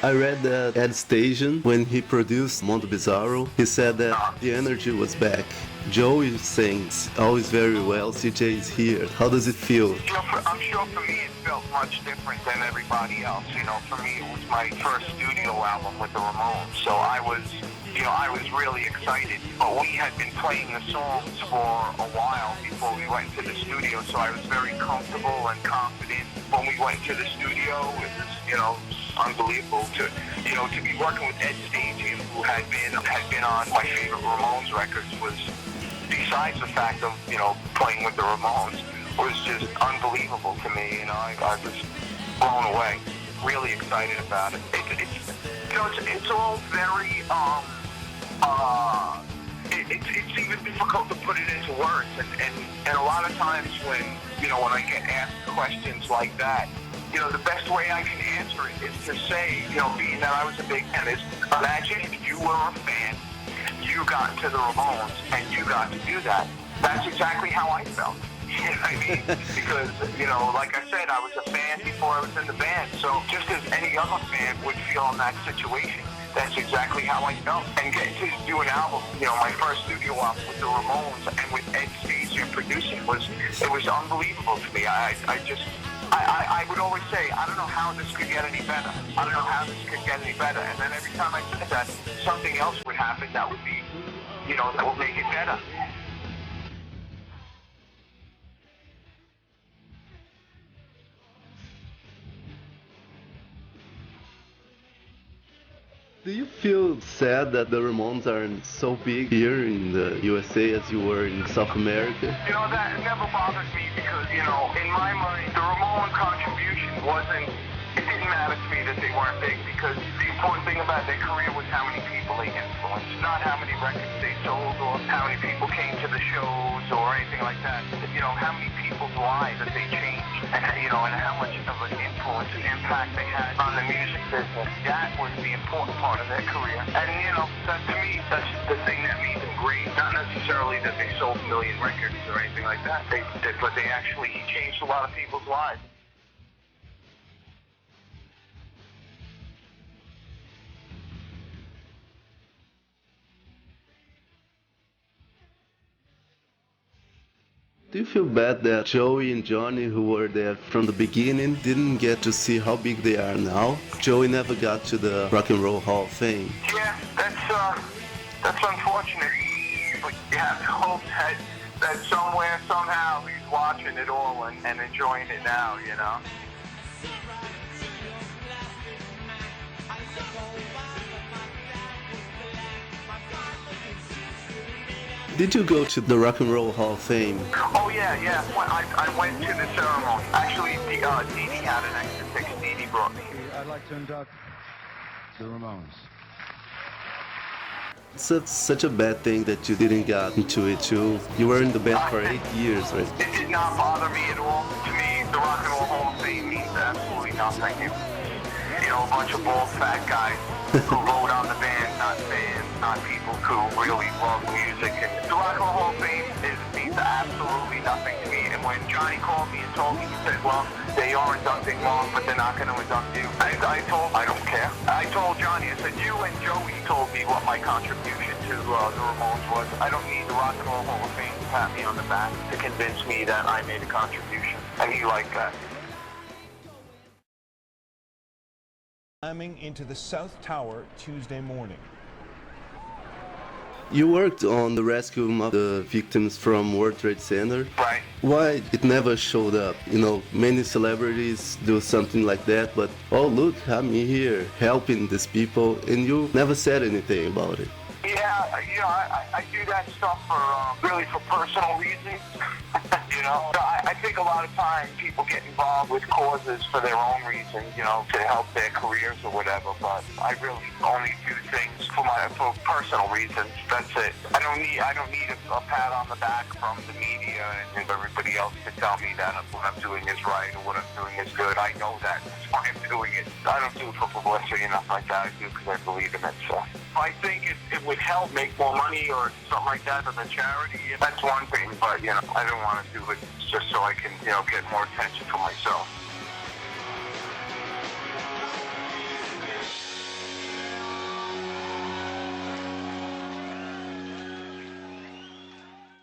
I read that at Station, when he produced Mondo Bizarro, he said that the energy was back. Joey sings always very well, CJ is here. How does it feel? I'm sure for me it felt much different than everybody else. For me it was my first studio album with the Ramones, so I was really excited. But we had been playing the songs for a while before we went to the studio, so I was very comfortable and confident. When we went to the studio, it was, unbelievable to be working with Ed Stadium, who had been on my favorite Ramones records, was, besides the fact of, playing with the Ramones, was just unbelievable to me. I was blown away, really excited about it. It's all very, it's even difficult to put it into words, and a lot of times when I get asked questions like that, the best way I can answer it is to say, being that I was a big fan, is imagine if you were a fan, you got into the Ramones, and you got to do that. That's exactly how I felt. You know what I mean? Because, like I said, I was a fan before I was in the band, so just as any other fan would feel in that situation, that's exactly how I felt. And getting to do an album, my first studio album with the Ramones and with Ed Stasium producing, it was unbelievable to me. I would always say, I don't know how this could get any better. I don't know how this could get any better. And then every time I said that, something else would happen that would be, that would make it better. Do you feel sad that the Ramones aren't so big here in the USA as you were in South America? That never bothered me because, in my mind, the Ramones contribution it didn't matter to me that they weren't big, because the important thing about their career was how many people they influenced, not how many records they sold or how many people came to the shows or anything like that. How many people's lives that they changed, and how much of an influence and impact they had on the music business. That was the important part of their career. And, that to me, that's the thing that made them great. Not necessarily that they sold a million records or anything like that, but they actually changed a lot of people's lives. Do you feel bad that Joey and Johnny, who were there from the beginning, didn't get to see how big they are now? Joey never got to the Rock and Roll Hall of Fame. Yeah, that's unfortunate. But you have to hope that somewhere, somehow, he's watching it all and enjoying it now, Did you go to the Rock and Roll Hall of Fame? Oh, yeah. I went to the ceremony. Actually, Dee Dee had an extra ticket. Dee Dee brought me. I'd like to induct the Ramones. It's such a bad thing that you didn't get into it too. You were in the band for 8 years, right? It did not bother me at all. To me, the Rock and Roll Hall of Fame means absolutely nothing. A bunch of bald fat guys who vote on the band, not fans, not people who really love music. And the Rock and Roll Hall of Fame means absolutely nothing to me. And when Johnny called me and told me, he said, well, they are inducting Long, but they're not going to induct you. I don't care. I told Johnny, I said, you and Joey told me what my contribution to the Ramones was. I don't need the Rock and Roll Hall of Fame to pat me on the back to convince me that I made a contribution. And he liked that. Slamming into the South Tower Tuesday morning. You worked on the rescue of the victims from World Trade Center. Right. Why it never showed up? Many celebrities do something like that, but oh look, I'm here helping these people, and you never said anything about it. Yeah, I do that stuff really for personal reasons. I think a lot of times people get involved with causes for their own reasons, to help their careers or whatever, but I really only do things for personal reasons. That's it. I don't need a pat on the back from the media and everybody else to tell me that what I'm doing is right or what I'm doing is good. I know that. That's why I'm doing it. I don't do it for publicity or nothing like that. I do it because I believe in it. So I think it would help make more money or something like that for the charity. That's one thing, but I don't want to do it just so I can get more attention for myself.